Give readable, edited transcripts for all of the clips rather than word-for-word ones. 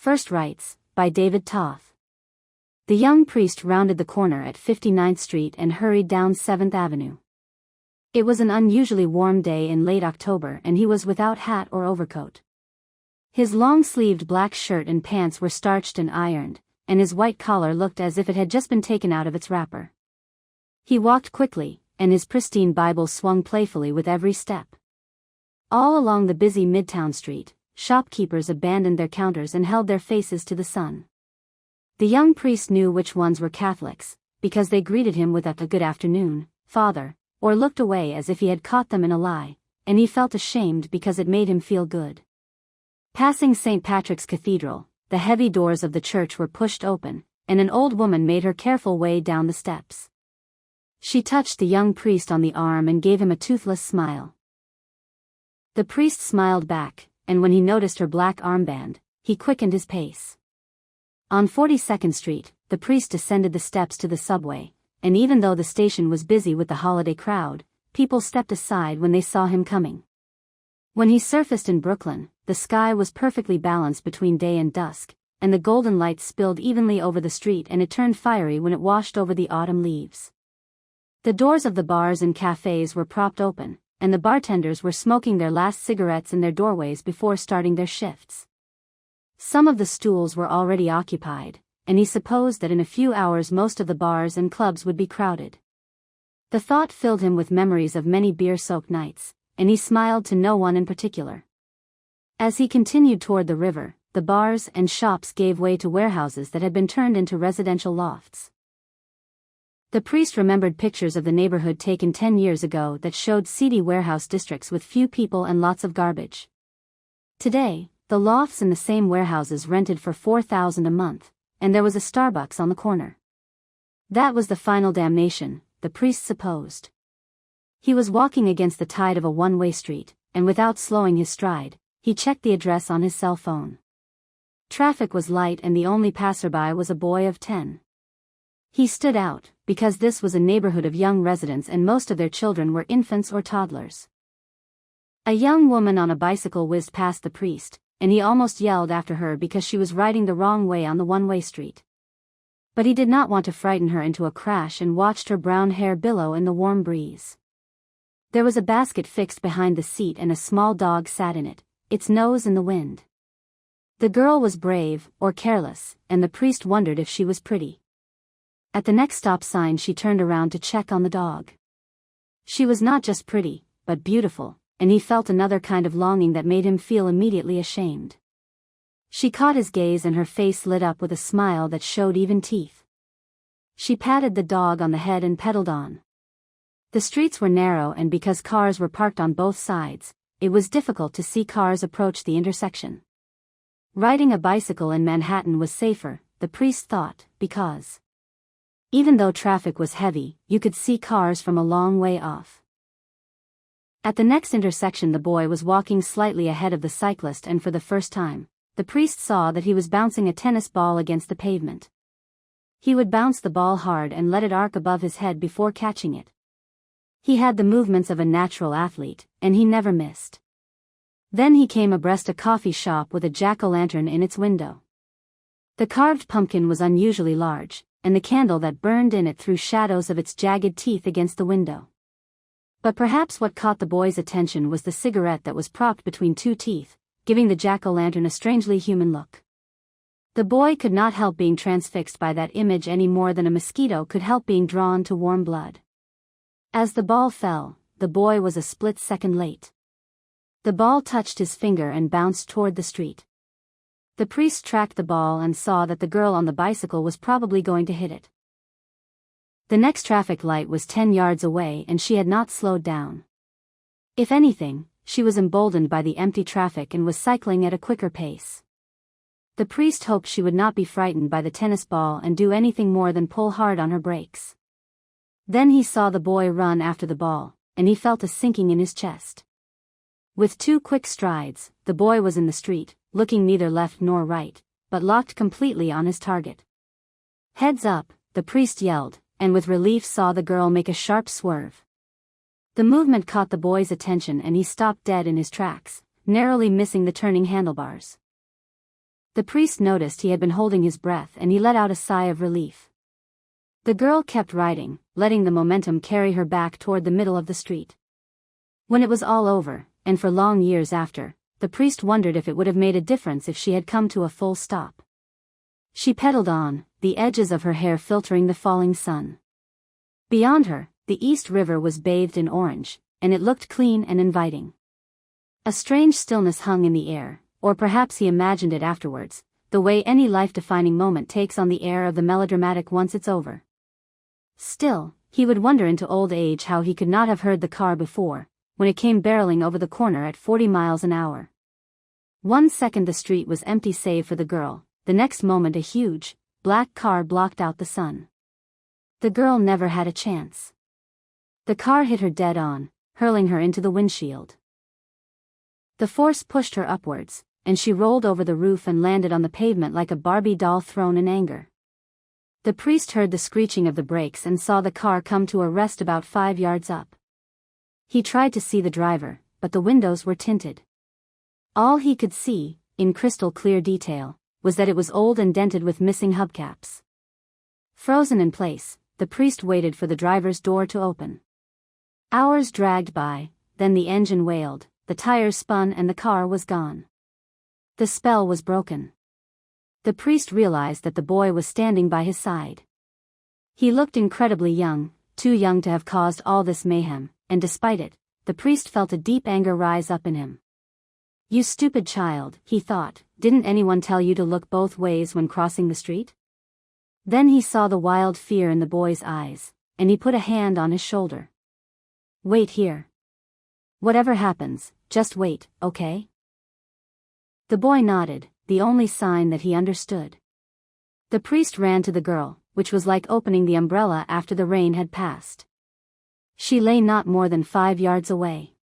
First Rites, by David Toth. The young priest rounded the corner at 59th Street and hurried down 7th Avenue. It was an unusually warm day in late October and he was without hat or overcoat. His long-sleeved black shirt and pants were starched and ironed, and his white collar looked as if it had just been taken out of its wrapper. He walked quickly, and his pristine Bible swung playfully with every step. All along the busy Midtown Street, shopkeepers abandoned their counters and held their faces to the sun. The young priest knew which ones were Catholics, because they greeted him with a "Good afternoon, Father," or looked away as if he had caught them in a lie, and he felt ashamed because it made him feel good. Passing St. Patrick's Cathedral, the heavy doors of the church were pushed open, and an old woman made her careful way down the steps. She touched the young priest on the arm and gave him a toothless smile. The priest smiled back, and when he noticed her black armband, he quickened his pace. On 42nd Street, the priest descended the steps to the subway, and even though the station was busy with the holiday crowd, people stepped aside when they saw him coming. When he surfaced in Brooklyn, the sky was perfectly balanced between day and dusk, and the golden light spilled evenly over the street and it turned fiery when it washed over the autumn leaves. The doors of the bars and cafes were propped open, and the bartenders were smoking their last cigarettes in their doorways before starting their shifts. Some of the stools were already occupied, and he supposed that in a few hours most of the bars and clubs would be crowded. The thought filled him with memories of many beer-soaked nights, and he smiled to no one in particular. As he continued toward the river, the bars and shops gave way to warehouses that had been turned into residential lofts. The priest remembered pictures of the neighborhood taken 10 years ago that showed seedy warehouse districts with few people and lots of garbage. Today, the lofts in the same warehouses rented for $4,000 a month, and there was a Starbucks on the corner. That was the final damnation, the priest supposed. He was walking against the tide of a one-way street, and without slowing his stride, he checked the address on his cell phone. Traffic was light and the only passerby was a boy of 10. He stood out, because this was a neighborhood of young residents and most of their children were infants or toddlers. A young woman on a bicycle whizzed past the priest, and he almost yelled after her because she was riding the wrong way on the one-way street. But he did not want to frighten her into a crash and watched her brown hair billow in the warm breeze. There was a basket fixed behind the seat and a small dog sat in it, its nose in the wind. The girl was brave, or careless, and the priest wondered if she was pretty. At the next stop sign she turned around to check on the dog. She was not just pretty, but beautiful, and he felt another kind of longing that made him feel immediately ashamed. She caught his gaze and her face lit up with a smile that showed even teeth. She patted the dog on the head and pedaled on. The streets were narrow and because cars were parked on both sides, it was difficult to see cars approach the intersection. Riding a bicycle in Manhattan was safer, the priest thought, because even though traffic was heavy, you could see cars from a long way off. At the next intersection the boy was walking slightly ahead of the cyclist and for the first time, the priest saw that he was bouncing a tennis ball against the pavement. He would bounce the ball hard and let it arc above his head before catching it. He had the movements of a natural athlete, and he never missed. Then he came abreast a coffee shop with a jack-o'-lantern in its window. The carved pumpkin was unusually large, and the candle that burned in it threw shadows of its jagged teeth against the window. But perhaps what caught the boy's attention was the cigarette that was propped between two teeth, giving the jack-o'-lantern a strangely human look. The boy could not help being transfixed by that image any more than a mosquito could help being drawn to warm blood. As the ball fell, the boy was a split second late. The ball touched his finger and bounced toward the street. The priest tracked the ball and saw that the girl on the bicycle was probably going to hit it. The next traffic light was 10 yards away and she had not slowed down. If anything, she was emboldened by the empty traffic and was cycling at a quicker pace. The priest hoped she would not be frightened by the tennis ball and do anything more than pull hard on her brakes. Then he saw the boy run after the ball, and he felt a sinking in his chest. With 2 quick strides, the boy was in the street, looking neither left nor right, but locked completely on his target. "Heads up," the priest yelled, and with relief saw the girl make a sharp swerve. The movement caught the boy's attention and he stopped dead in his tracks, narrowly missing the turning handlebars. The priest noticed he had been holding his breath and he let out a sigh of relief. The girl kept riding, letting the momentum carry her back toward the middle of the street. When it was all over, and for long years after, the priest wondered if it would have made a difference if she had come to a full stop. She pedaled on, the edges of her hair filtering the falling sun. Beyond her, the East River was bathed in orange, and it looked clean and inviting. A strange stillness hung in the air, or perhaps he imagined it afterwards, the way any life-defining moment takes on the air of the melodramatic once it's over. Still, he would wonder into old age how he could not have heard the car before, when it came barreling over the corner at 40 miles an hour. 1 second the street was empty save for the girl, the next moment a huge, black car blocked out the sun. The girl never had a chance. The car hit her dead on, hurling her into the windshield. The force pushed her upwards, and she rolled over the roof and landed on the pavement like a Barbie doll thrown in anger. The priest heard the screeching of the brakes and saw the car come to a rest about 5 yards up. He tried to see the driver, but the windows were tinted. All he could see, in crystal clear detail, was that it was old and dented with missing hubcaps. Frozen in place, the priest waited for the driver's door to open. Hours dragged by, then the engine wailed, the tires spun and the car was gone. The spell was broken. The priest realized that the boy was standing by his side. He looked incredibly young, too young to have caused all this mayhem, and despite it, the priest felt a deep anger rise up in him. "You stupid child," he thought, "didn't anyone tell you to look both ways when crossing the street?" Then he saw the wild fear in the boy's eyes, and he put a hand on his shoulder. "Wait here. Whatever happens, just wait, okay?" The boy nodded, the only sign that he understood. The priest ran to the girl, which was like opening the umbrella after the rain had passed. She lay not more than 5 yards away.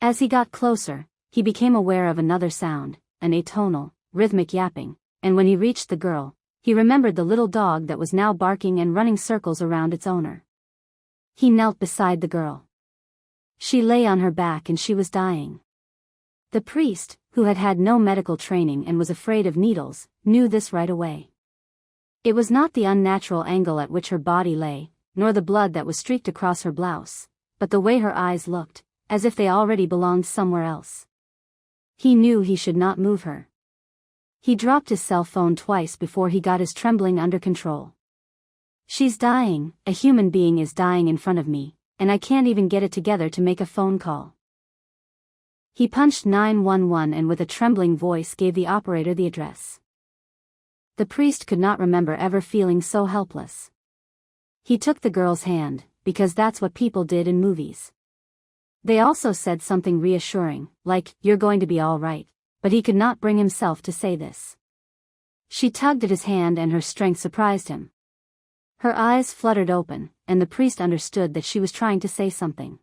As he got closer, he became aware of another sound, an atonal, rhythmic yapping, and when he reached the girl, he remembered the little dog that was now barking and running circles around its owner. He knelt beside the girl. She lay on her back and she was dying. The priest, who had had no medical training and was afraid of needles, knew this right away. It was not the unnatural angle at which her body lay, nor the blood that was streaked across her blouse, but the way her eyes looked, as if they already belonged somewhere else. He knew he should not move her. He dropped his cell phone twice before he got his trembling under control. "She's dying, a human being is dying in front of me, and I can't even get it together to make a phone call." He punched 911 and with a trembling voice gave the operator the address. The priest could not remember ever feeling so helpless. He took the girl's hand, because that's what people did in movies. They also said something reassuring, like, "You're going to be all right," but he could not bring himself to say this. She tugged at his hand and her strength surprised him. Her eyes fluttered open, and the priest understood that she was trying to say something.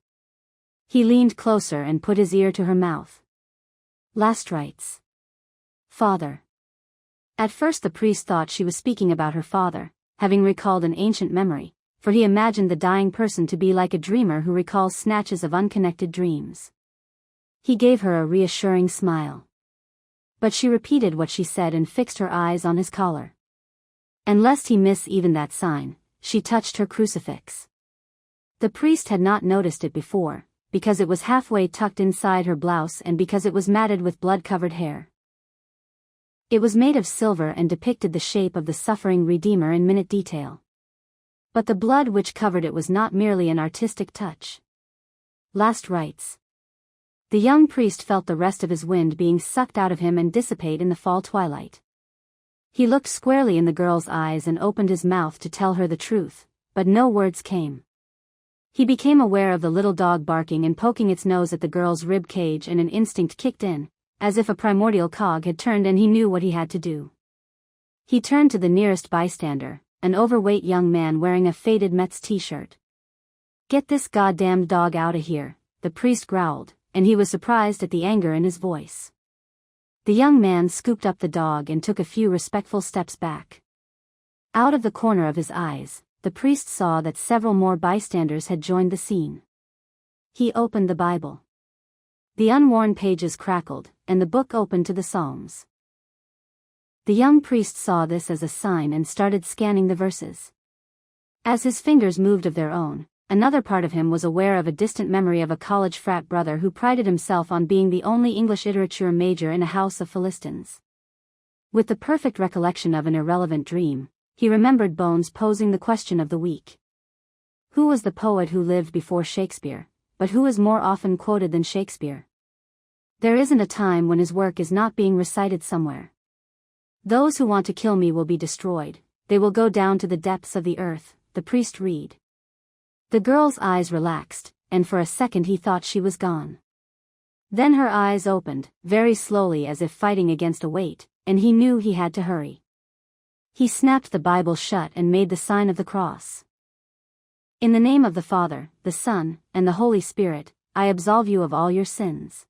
He leaned closer and put his ear to her mouth. "Last rites. Father." At first the priest thought she was speaking about her father, having recalled an ancient memory, for he imagined the dying person to be like a dreamer who recalls snatches of unconnected dreams. He gave her a reassuring smile. But she repeated what she said and fixed her eyes on his collar. And lest he miss even that sign, she touched her crucifix. The priest had not noticed it before, because it was halfway tucked inside her blouse and because it was matted with blood-covered hair. It was made of silver and depicted the shape of the suffering Redeemer in minute detail. But the blood which covered it was not merely an artistic touch. Last rites. The young priest felt the rest of his wind being sucked out of him and dissipate in the fall twilight. He looked squarely in the girl's eyes and opened his mouth to tell her the truth, but no words came. He became aware of the little dog barking and poking its nose at the girl's rib cage, and an instinct kicked in, as if a primordial cog had turned and he knew what he had to do. He turned to the nearest bystander, an overweight young man wearing a faded Mets t-shirt. "Get this goddamned dog out of here," the priest growled, and he was surprised at the anger in his voice. The young man scooped up the dog and took a few respectful steps back. Out of the corner of his eyes, the priest saw that several more bystanders had joined the scene. He opened the Bible. The unworn pages crackled, and the book opened to the Psalms. The young priest saw this as a sign and started scanning the verses. As his fingers moved of their own, another part of him was aware of a distant memory of a college frat brother who prided himself on being the only English literature major in a house of Philistines. With the perfect recollection of an irrelevant dream, he remembered Bones posing the question of the week. Who was the poet who lived before Shakespeare, but who is more often quoted than Shakespeare? There isn't a time when his work is not being recited somewhere. Those who want to kill me will be destroyed, they will go down to the depths of the earth, the priest read. The girl's eyes relaxed, and for a second he thought she was gone. Then her eyes opened, very slowly as if fighting against a weight, and he knew he had to hurry. He snapped the Bible shut and made the sign of the cross. In the name of the Father, the Son, and the Holy Spirit, I absolve you of all your sins.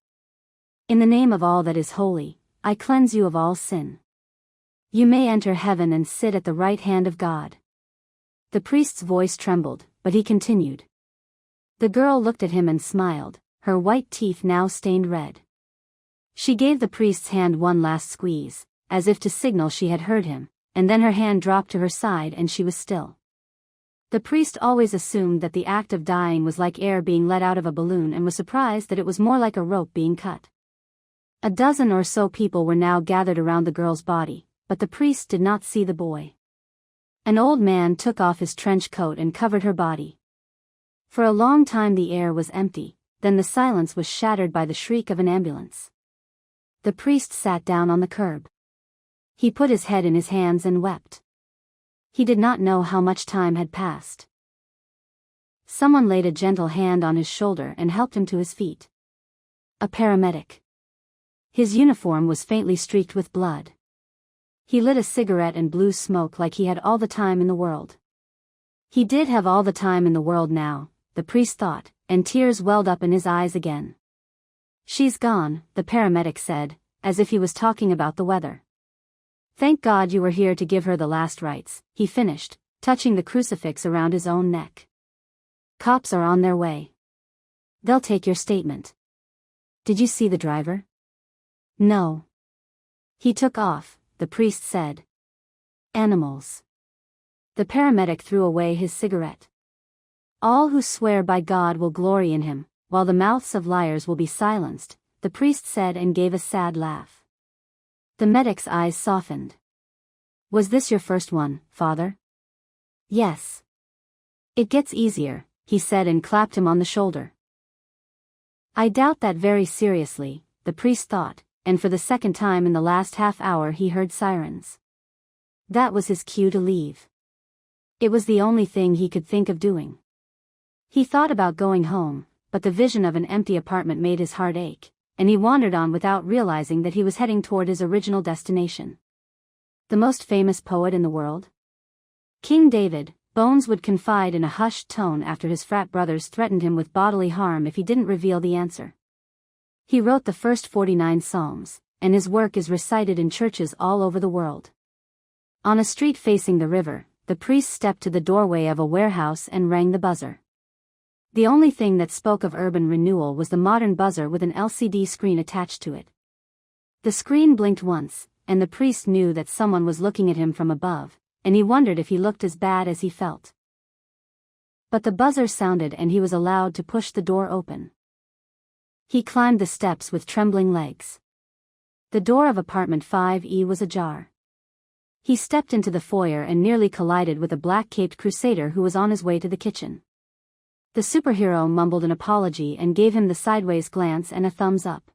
In the name of all that is holy, I cleanse you of all sin. You may enter heaven and sit at the right hand of God. The priest's voice trembled, but he continued. The girl looked at him and smiled, her white teeth now stained red. She gave the priest's hand one last squeeze, as if to signal she had heard him, and then her hand dropped to her side and she was still. The priest always assumed that the act of dying was like air being let out of a balloon and was surprised that it was more like a rope being cut. A dozen or so people were now gathered around the girl's body, but the priest did not see the boy. An old man took off his trench coat and covered her body. For a long time the air was empty, then the silence was shattered by the shriek of an ambulance. The priest sat down on the curb. He put his head in his hands and wept. He did not know how much time had passed. Someone laid a gentle hand on his shoulder and helped him to his feet. A paramedic. His uniform was faintly streaked with blood. He lit a cigarette and blew smoke like he had all the time in the world. He did have all the time in the world now, the priest thought, and tears welled up in his eyes again. She's gone, the paramedic said, as if he was talking about the weather. Thank God you were here to give her the last rites, he finished, touching the crucifix around his own neck. Cops are on their way. They'll take your statement. Did you see the driver? No. He took off, the priest said. Animals. The paramedic threw away his cigarette. All who swear by God will glory in him, while the mouths of liars will be silenced, the priest said and gave a sad laugh. The medic's eyes softened. Was this your first one, Father? Yes. It gets easier, he said and clapped him on the shoulder. I doubt that very seriously, the priest thought, and for the second time in the last half hour he heard sirens. That was his cue to leave. It was the only thing he could think of doing. He thought about going home, but the vision of an empty apartment made his heart ache, and he wandered on without realizing that he was heading toward his original destination. The most famous poet in the world? King David, Bones would confide in a hushed tone after his frat brothers threatened him with bodily harm if he didn't reveal the answer. He wrote the first 49 Psalms, and his work is recited in churches all over the world. On a street facing the river, the priest stepped to the doorway of a warehouse and rang the buzzer. The only thing that spoke of urban renewal was the modern buzzer with an LCD screen attached to it. The screen blinked once, and the priest knew that someone was looking at him from above, and he wondered if he looked as bad as he felt. But the buzzer sounded and he was allowed to push the door open. He climbed the steps with trembling legs. The door of apartment 5E was ajar. He stepped into the foyer and nearly collided with a black-caped crusader who was on his way to the kitchen. The superhero mumbled an apology and gave him the sideways glance and a thumbs up.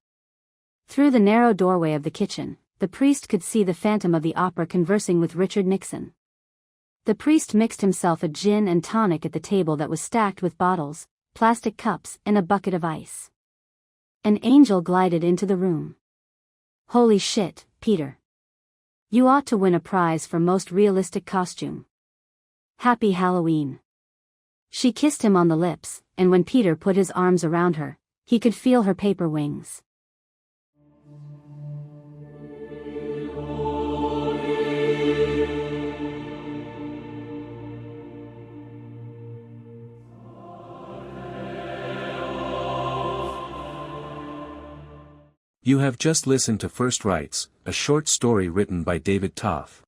Through the narrow doorway of the kitchen, the priest could see the Phantom of the Opera conversing with Richard Nixon. The priest mixed himself a gin and tonic at the table that was stacked with bottles, plastic cups, and a bucket of ice. An angel glided into the room. Holy shit, Peter. You ought to win a prize for most realistic costume. Happy Halloween. She kissed him on the lips, and when Peter put his arms around her, he could feel her paper wings. You have just listened to First Rites, a short story written by David Toth.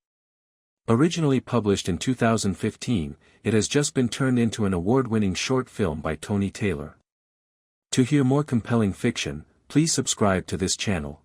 Originally published in 2015, it has just been turned into an award-winning short film by Tony Taylor. To hear more compelling fiction, please subscribe to this channel.